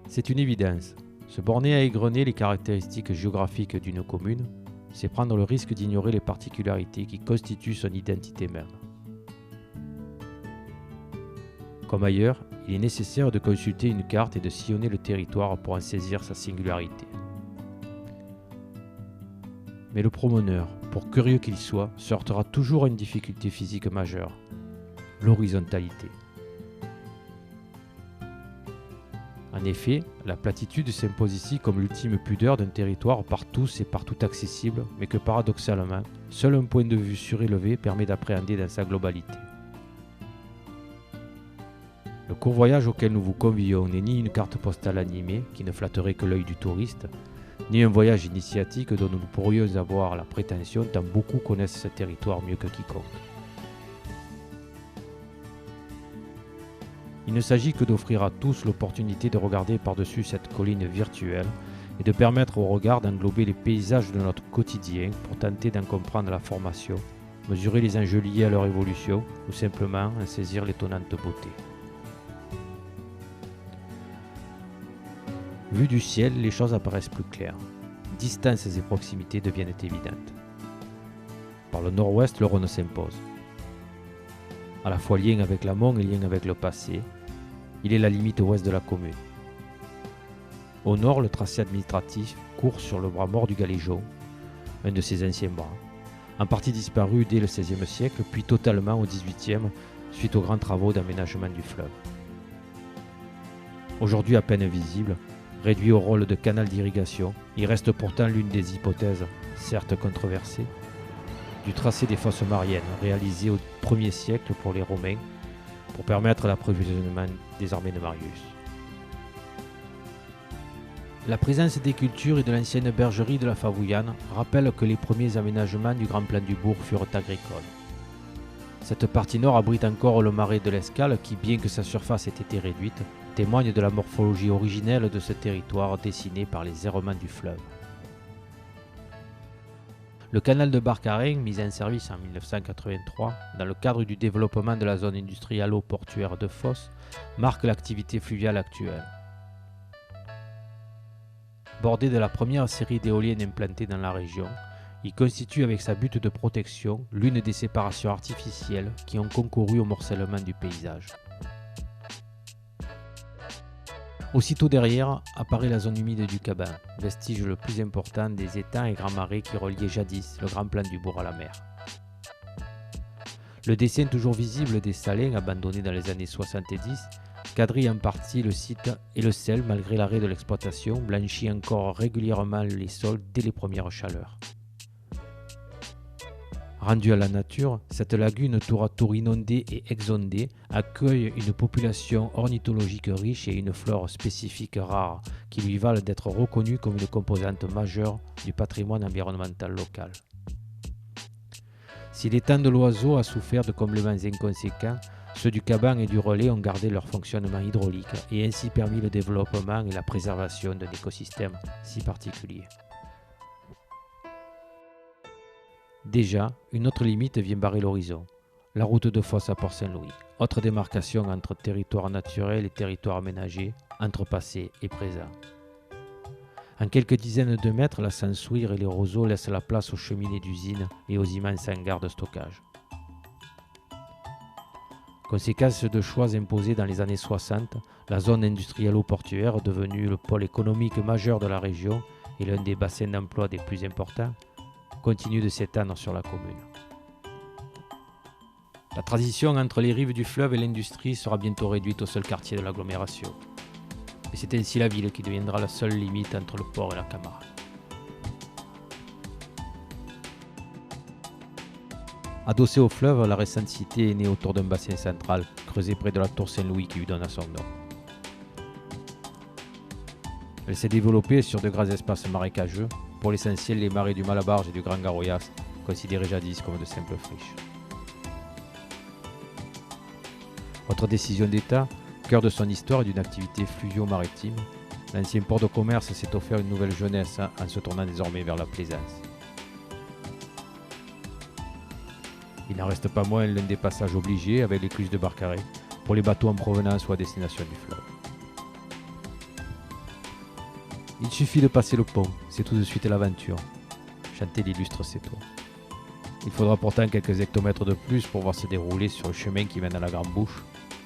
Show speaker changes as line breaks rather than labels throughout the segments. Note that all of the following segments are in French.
C'est une évidence. Se borner à égrener les caractéristiques géographiques d'une commune, c'est prendre le risque d'ignorer les particularités qui constituent son identité même. Comme ailleurs, il est nécessaire de consulter une carte et de sillonner le territoire pour en saisir sa singularité. Mais le promeneur, pour curieux qu'il soit, se heurtera toujours à une difficulté physique majeure, l'horizontalité. En effet, la platitude s'impose ici comme l'ultime pudeur d'un territoire par tous et partout accessible, mais que paradoxalement, seul un point de vue surélevé permet d'appréhender dans sa globalité. Le court voyage auquel nous vous convions n'est ni une carte postale animée qui ne flatterait que l'œil du touriste, ni un voyage initiatique dont nous pourrions avoir la prétention tant beaucoup connaissent ce territoire mieux que quiconque. Il ne s'agit que d'offrir à tous l'opportunité de regarder par-dessus cette colline virtuelle et de permettre au regard d'englober les paysages de notre quotidien pour tenter d'en comprendre la formation, mesurer les enjeux liés à leur évolution ou simplement en saisir l'étonnante beauté. Vu du ciel, les choses apparaissent plus claires. Distances et proximités deviennent évidentes. Par le nord-ouest, le Rhône s'impose. À la fois lien avec l'amont et lien avec le passé, il est la limite ouest de la commune. Au nord, le tracé administratif court sur le bras mort du Galéjon, un de ses anciens bras, en partie disparu dès le XVIe siècle, puis totalement au XVIIIe, suite aux grands travaux d'aménagement du fleuve. Aujourd'hui à peine visible, réduit au rôle de canal d'irrigation, il reste pourtant l'une des hypothèses, certes controversées, du tracé des fosses mariennes réalisé au 1er siècle pour les Romains pour permettre l'approvisionnement des armées de Marius. La présence des cultures et de l'ancienne bergerie de la Favouillane rappelle que les premiers aménagements du grand plan du bourg furent agricoles. Cette partie nord abrite encore le marais de l'Escale qui, bien que sa surface ait été réduite, témoigne de la morphologie originelle de ce territoire dessiné par les errements du fleuve. Le canal de Barcarèn, mis en service en 1983, dans le cadre du développement de la zone industrialo-portuaire de Fos, marque l'activité fluviale actuelle. Bordé de la première série d'éoliennes implantées dans la région, il constitue avec sa butte de protection l'une des séparations artificielles qui ont concouru au morcellement du paysage. Aussitôt derrière apparaît la zone humide du Caban, vestige le plus important des étangs et grands marais qui reliaient jadis le grand plan du bourg à la mer. Le dessin toujours visible des salins abandonnés dans les années 70 quadrille en partie le site et le sel, malgré l'arrêt de l'exploitation, blanchit encore régulièrement les sols dès les premières chaleurs. Rendue à la nature, cette lagune tour à tour inondée et exondée accueille une population ornithologique riche et une flore spécifique rare qui lui valent d'être reconnue comme une composante majeure du patrimoine environnemental local. Si l'étang de l'Oiseau a souffert de comblements inconséquents, ceux du Caban et du Relais ont gardé leur fonctionnement hydraulique et ainsi permis le développement et la préservation d'un écosystème si particulier. Déjà, une autre limite vient barrer l'horizon, la route de Fos à Port-Saint-Louis, autre démarcation entre territoire naturel et territoire aménagé, entre passé et présent. En quelques dizaines de mètres, la Sansouire et les roseaux laissent la place aux cheminées d'usines et aux immenses hangars de stockage. Conséquence de choix imposés dans les années 60, la zone industrialo-portuaire, devenue le pôle économique majeur de la région et l'un des bassins d'emploi des plus importants, continue de s'étendre sur la commune. La transition entre les rives du fleuve et l'industrie sera bientôt réduite au seul quartier de l'agglomération. Et c'est ainsi la ville qui deviendra la seule limite entre le port et la Camargue. Adossée au fleuve, la récente cité est née autour d'un bassin central, creusé près de la tour Saint-Louis qui lui donne son nom. Elle s'est développée sur de grands espaces marécageux, pour l'essentiel les marais du Malabarge et du Grand Garoyas, considérés jadis comme de simples friches. Autre décision d'État, cœur de son histoire et d'une activité fluvio-maritime, l'ancien port de commerce s'est offert une nouvelle jeunesse en se tournant désormais vers la plaisance. Il n'en reste pas moins l'un des passages obligés avec l'écluse de Barcarèn pour les bateaux en provenance ou à destination du fleuve. Il suffit de passer le pont, c'est tout de suite l'aventure. Chantait l'illustre Céto. Il faudra pourtant quelques hectomètres de plus pour voir se dérouler sur le chemin qui mène à la Grande Bouche,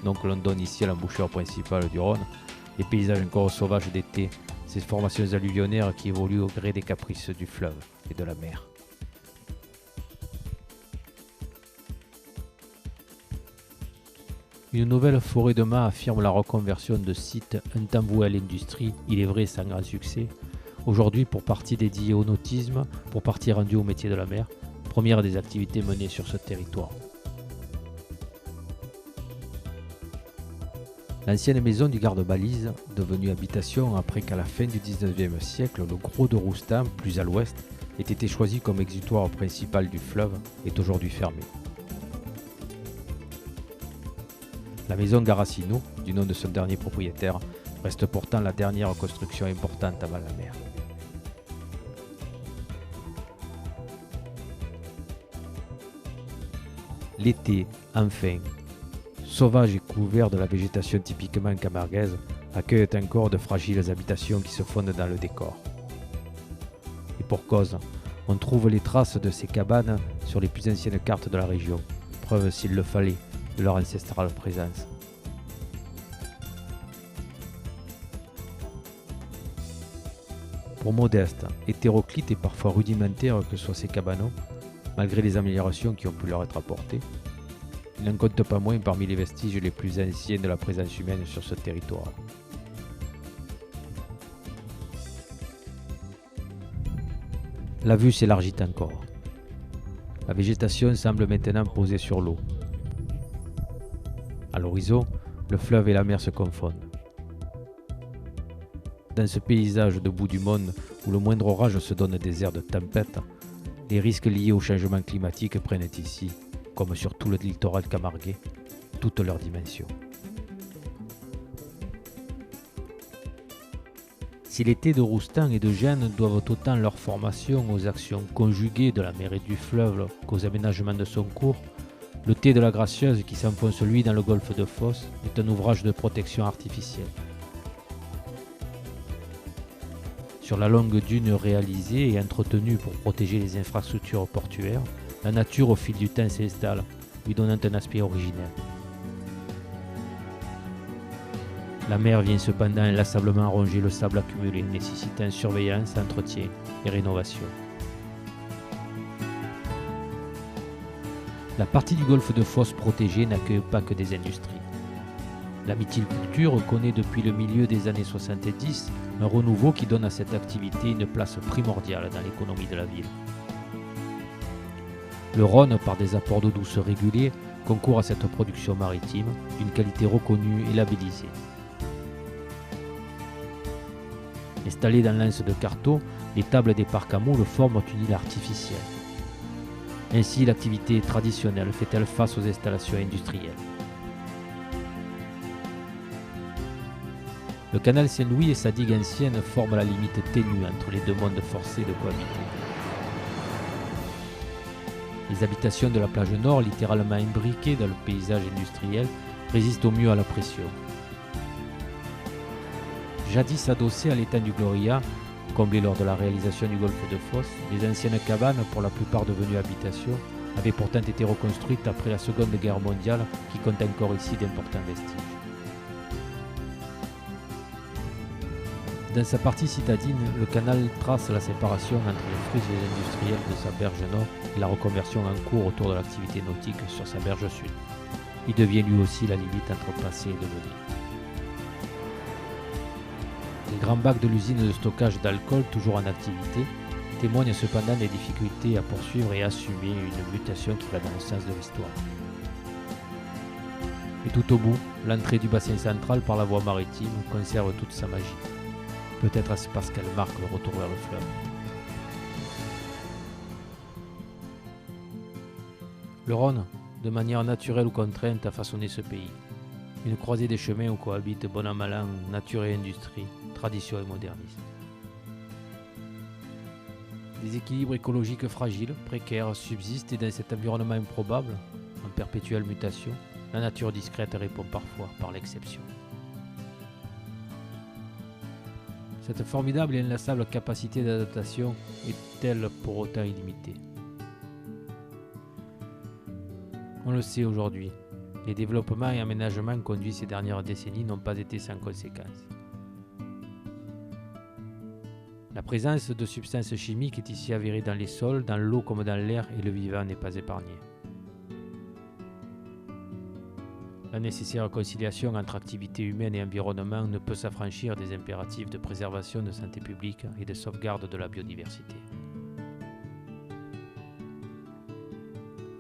nom que l'on donne ici à l'embouchure principale du Rhône, les paysages encore sauvages d'été, ces formations alluvionnaires qui évoluent au gré des caprices du fleuve et de la mer. Une nouvelle forêt de mâts affirme la reconversion de sites un temps voués à l'industrie, il est vrai sans grand succès, aujourd'hui pour partie dédiée au nautisme, pour partie rendue au métier de la mer, première des activités menées sur ce territoire. L'ancienne maison du garde-balise, devenue habitation après qu'à la fin du XIXe siècle, le Gros de Roustan, plus à l'ouest, ait été choisi comme exutoire principal du fleuve, est aujourd'hui fermée. La maison Garacino, du nom de son dernier propriétaire, reste pourtant la dernière construction importante avant la mer. L'été, enfin, sauvage et couvert de la végétation typiquement camarguaise, accueille encore de fragiles habitations qui se fondent dans le décor. Et pour cause, on trouve les traces de ces cabanes sur les plus anciennes cartes de la région, preuve s'il le fallait de leur ancestrale présence. Pour modestes, hétéroclites et parfois rudimentaires que soient ces cabanons, malgré les améliorations qui ont pu leur être apportées, il n'en compte pas moins parmi les vestiges les plus anciens de la présence humaine sur ce territoire. La vue s'élargit encore. La végétation semble maintenant posée sur l'eau. À l'horizon, le fleuve et la mer se confondent. Dans ce paysage de bout du monde où le moindre orage se donne des airs de tempête, les risques liés au changement climatique prennent ici, comme sur tout le littoral camarguais, toutes leurs dimensions. Si les thés de Roustan et de Gênes doivent autant leur formation aux actions conjuguées de la mer et du fleuve qu'aux aménagements de son cours, le thé de la Gracieuse qui s'enfonce lui dans le golfe de Fos est un ouvrage de protection artificielle. Sur la longue dune réalisée et entretenue pour protéger les infrastructures portuaires, la nature au fil du temps s'installe, lui donnant un aspect originel. La mer vient cependant inlassablement ronger le sable accumulé, nécessitant surveillance, entretien et rénovation. La partie du golfe de Fos protégée n'accueille pas que des industries. La mytiliculture connaît depuis le milieu des années 70 un renouveau qui donne à cette activité une place primordiale dans l'économie de la ville. Le Rhône, par des apports d'eau douce réguliers, concourt à cette production maritime d'une qualité reconnue et labellisée. Installées dans l'anse de Carteau, les tables des parcs à moules forment une île artificielle. Ainsi, l'activité traditionnelle fait-elle face aux installations industrielles. Le canal Saint-Louis et sa digue ancienne forment la limite ténue entre les deux mondes forcés de cohabiter. Les habitations de la plage nord, littéralement imbriquées dans le paysage industriel, résistent au mieux à la pression. Jadis adossées à l'étang du Gloria, comblé lors de la réalisation du golfe de Fos, les anciennes cabanes, pour la plupart devenues habitations, avaient pourtant été reconstruites après la Seconde Guerre mondiale, qui compte encore ici d'importants vestiges. Dans sa partie citadine, le canal trace la séparation entre les friches industrielles de sa berge nord et la reconversion en cours autour de l'activité nautique sur sa berge sud. Il devient lui aussi la limite entre passé et devenir. Les grands bacs de l'usine de stockage d'alcool, toujours en activité, témoignent cependant des difficultés à poursuivre et assumer une mutation qui va dans le sens de l'histoire. Et tout au bout, l'entrée du bassin central par la voie maritime conserve toute sa magie. Peut-être est-ce parce qu'elle marque le retour vers le fleuve. Le Rhône, de manière naturelle ou contrainte, a façonné ce pays. Une croisée des chemins où cohabitent bon an mal an nature et industrie, tradition et modernisme. Des équilibres écologiques fragiles, précaires, subsistent et dans cet environnement improbable, en perpétuelle mutation, la nature discrète répond parfois par l'exception. Cette formidable et inlassable capacité d'adaptation est-elle pour autant illimitée? On le sait aujourd'hui, les développements et aménagements conduits ces dernières décennies n'ont pas été sans conséquences. La présence de substances chimiques est ici avérée dans les sols, dans l'eau comme dans l'air, et le vivant n'est pas épargné. La nécessaire conciliation entre activité humaine et environnement ne peut s'affranchir des impératifs de préservation de santé publique et de sauvegarde de la biodiversité.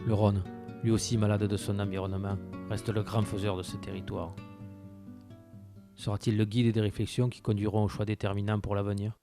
Le Rhône, lui aussi malade de son environnement, reste le grand faiseur de ce territoire. Sera-t-il le guide des réflexions qui conduiront aux choix déterminants pour l'avenir ?